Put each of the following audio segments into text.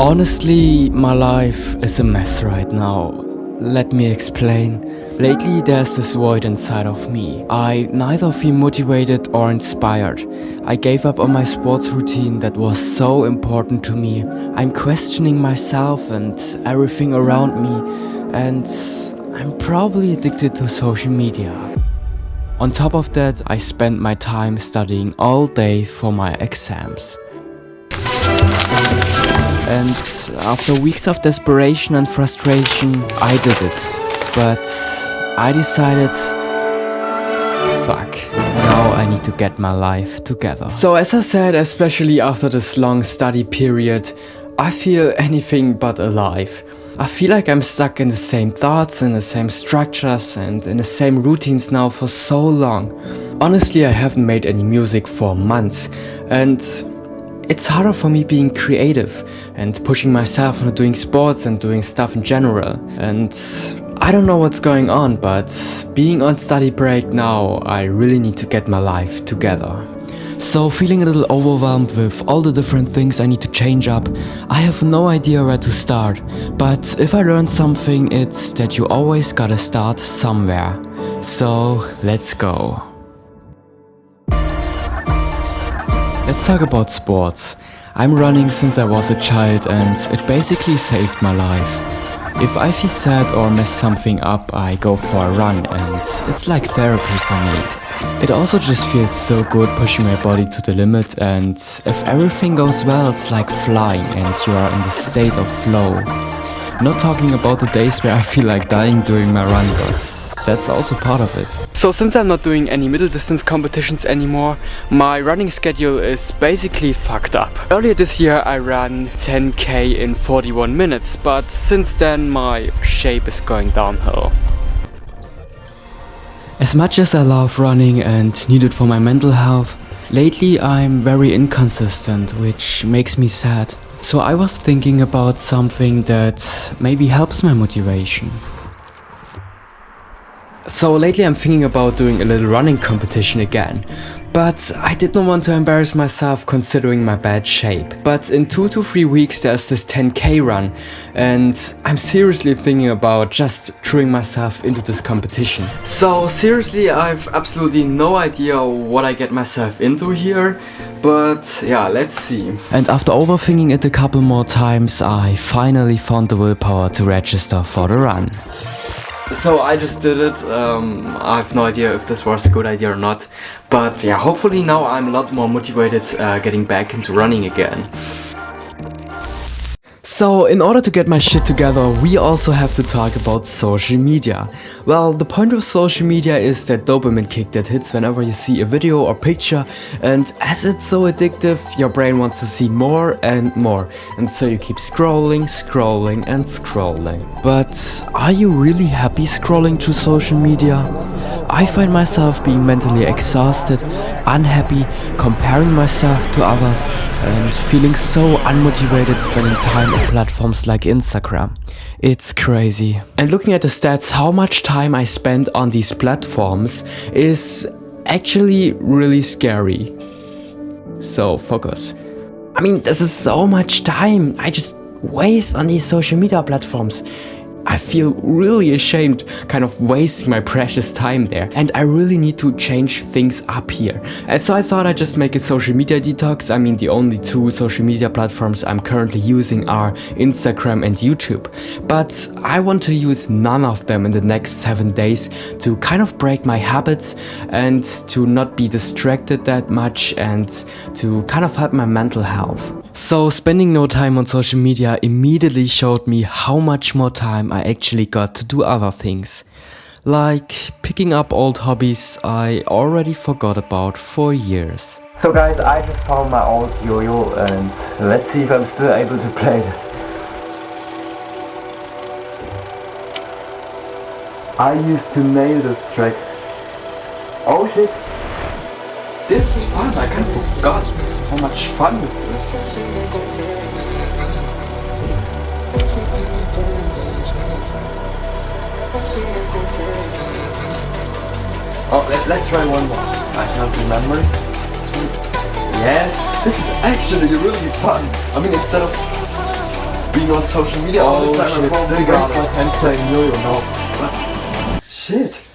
Honestly, my life is a mess right now. Let me explain. Lately, there's this void inside of me. I neither feel motivated or inspired. I gave up on my sports routine that was so important to me. I'm questioning myself and everything around me, and I'm probably addicted to social media. On top of that, I spend my time studying all day for my exams. And after weeks of desperation and frustration, I did it. But I decided, fuck, now I need to get my life together. So as I said, especially after this long study period, I feel anything but alive. I feel like I'm stuck in the same thoughts, in the same structures and in the same routines now for so long. Honestly, I haven't made any music for months, and it's harder for me being creative and pushing myself into doing sports and doing stuff in general. And I don't know what's going on, but being on study break now, I really need to get my life together. So feeling a little overwhelmed with all the different things I need to change up, I have no idea where to start. But if I learned something, it's that you always gotta start somewhere. So let's go. Let's talk about sports. I'm running since I was a child and it basically saved my life. If I feel sad or mess something up, I go for a run and it's like therapy for me. It also just feels so good pushing my body to the limit, and if everything goes well, it's like flying and you are in the state of flow. Not talking about the days where I feel like dying during my run, but that's also part of it. So since I'm not doing any middle distance competitions anymore, my running schedule is basically fucked up. Earlier this year I ran 10k in 41 minutes, but since then my shape is going downhill. As much as I love running and need it for my mental health, lately I'm very inconsistent, which makes me sad. So I was thinking about something that maybe helps my motivation. So lately I'm thinking about doing a little running competition again. But I did not want to embarrass myself considering my bad shape. But in 2 to 3 weeks there's this 10k run, and I'm seriously thinking about just throwing myself into this competition. So seriously, I've absolutely no idea what I get myself into here, but yeah, let's see. And after overthinking it a couple more times, I finally found the willpower to register for the run. So I just did it. I have no idea if this was a good idea or not, but yeah, hopefully now I'm a lot more motivated getting back into running again. So in order to get my shit together, we also have to talk about social media. Well, the point of social media is that dopamine kick that hits whenever you see a video or picture, and as it's so addictive, your brain wants to see more and more, and so you keep scrolling, scrolling and scrolling. But are you really happy scrolling through social media? I find myself being mentally exhausted, unhappy, comparing myself to others, and feeling so unmotivated spending time on platforms like Instagram. It's crazy. And looking at the stats, how much time I spend on these platforms is actually really scary. So focus. I mean, this is so much time I just waste on these social media platforms. I feel really ashamed kind of wasting my precious time there, and I really need to change things up here. And so I thought I'd just make a social media detox. I mean, the only 2 social media platforms I'm currently using are Instagram and YouTube. But I want to use none of them in the next 7 days to kind of break my habits and to not be distracted that much and to kind of help my mental health. So spending no time on social media immediately showed me how much more time I actually got to do other things. Like picking up old hobbies I already forgot about for years. So guys, I just found my old yo-yo and let's see if I'm still able to play this. I used to nail this track. Oh shit! This is fun, I kind of forgot how much fun this is. Oh, let's try one more. I can't remember. Yes, this is actually really fun. I mean, instead of being on social media all this time. I probably waste my time playing yo-yo now. Shit.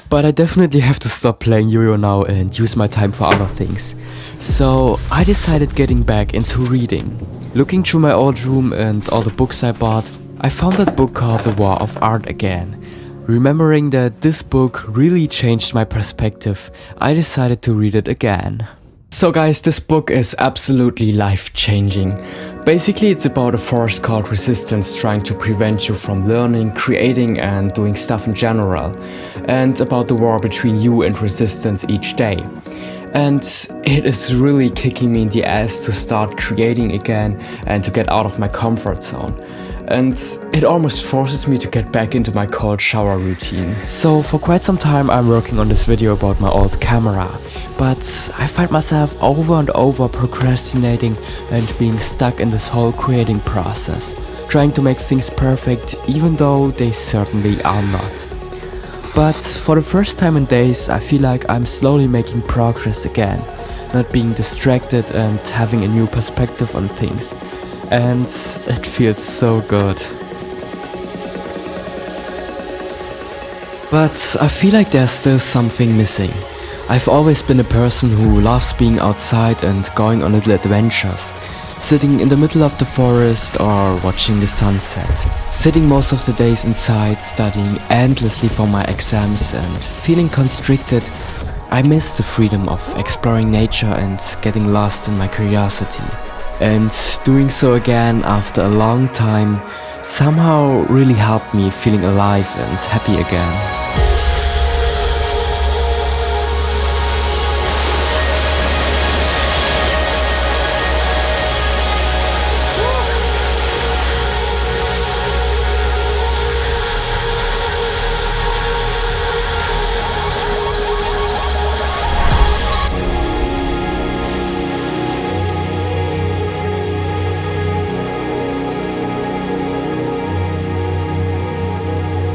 But I definitely have to stop playing yo-yo now and use my time for other things. So I decided getting back into reading. Looking through my old room and all the books I bought, I found that book called The War of Art again. Remembering that this book really changed my perspective, I decided to read it again. So guys, this book is absolutely life-changing. Basically, it's about a force called Resistance trying to prevent you from learning, creating and doing stuff in general. And about the war between you and Resistance each day. And it is really kicking me in the ass to start creating again and to get out of my comfort zone. And it almost forces me to get back into my cold shower routine. So for quite some time I'm working on this video about my old camera, but I find myself over and over procrastinating and being stuck in this whole creating process, trying to make things perfect even though they certainly are not. But for the first time in days I feel like I'm slowly making progress again, not being distracted and having a new perspective on things. And it feels so good. But I feel like there's still something missing. I've always been a person who loves being outside and going on little adventures. Sitting in the middle of the forest or watching the sunset. Sitting most of the days inside, studying endlessly for my exams and feeling constricted. I miss the freedom of exploring nature and getting lost in my curiosity. And doing so again after a long time somehow really helped me feeling alive and happy again.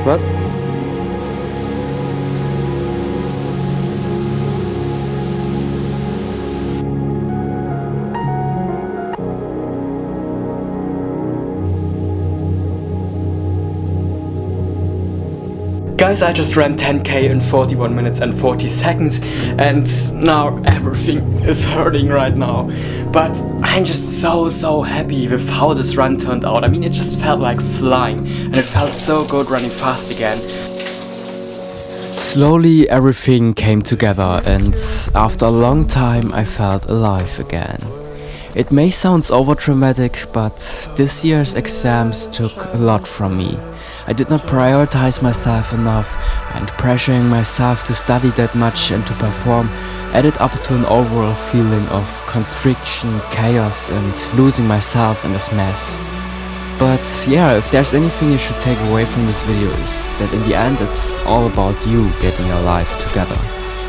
Was? Guys, I just ran 10k in 41 minutes and 40 seconds and now everything is hurting right now. But I'm just so happy with how this run turned out. I mean, it just felt like flying and it felt so good running fast again. Slowly everything came together and after a long time I felt alive again. It may sound overdramatic, but this year's exams took a lot from me. I did not prioritize myself enough, and pressuring myself to study that much and to perform added up to an overall feeling of constriction, chaos and losing myself in this mess. But yeah, if there's anything you should take away from this video is that in the end it's all about you getting your life together.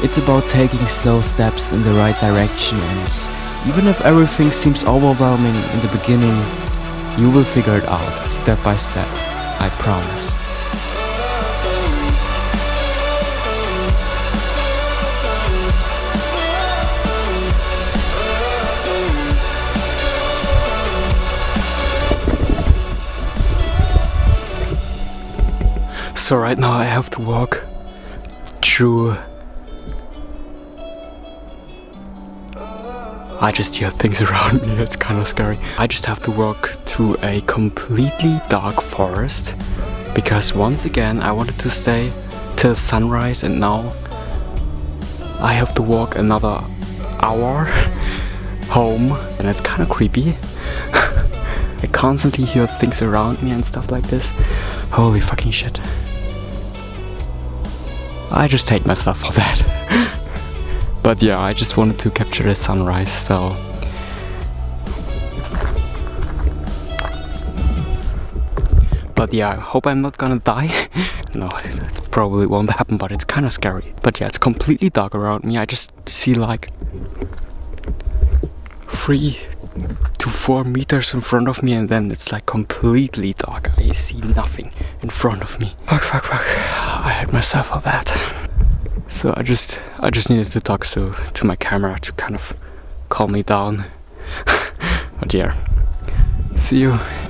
It's about taking slow steps in the right direction, and even if everything seems overwhelming in the beginning, you will figure it out step by step. I promise. So right now I have to walk through... I just hear things around me, it's kind of scary. I just have to walk through a completely dark forest because once again I wanted to stay till sunrise and now I have to walk another hour home and it's kind of creepy. I constantly hear things around me and stuff like this. Holy fucking shit. I just hate myself for that. But yeah, I just wanted to capture the sunrise, so... But yeah, I hope I'm not gonna die. No, that probably won't happen, but it's kind of scary. But yeah, it's completely dark around me. I just see like 3 to 4 meters in front of me and then it's like completely dark. I see nothing in front of me. Fuck. I hate myself for that. So I just needed to talk to my camera to kind of calm me down. But yeah, See you.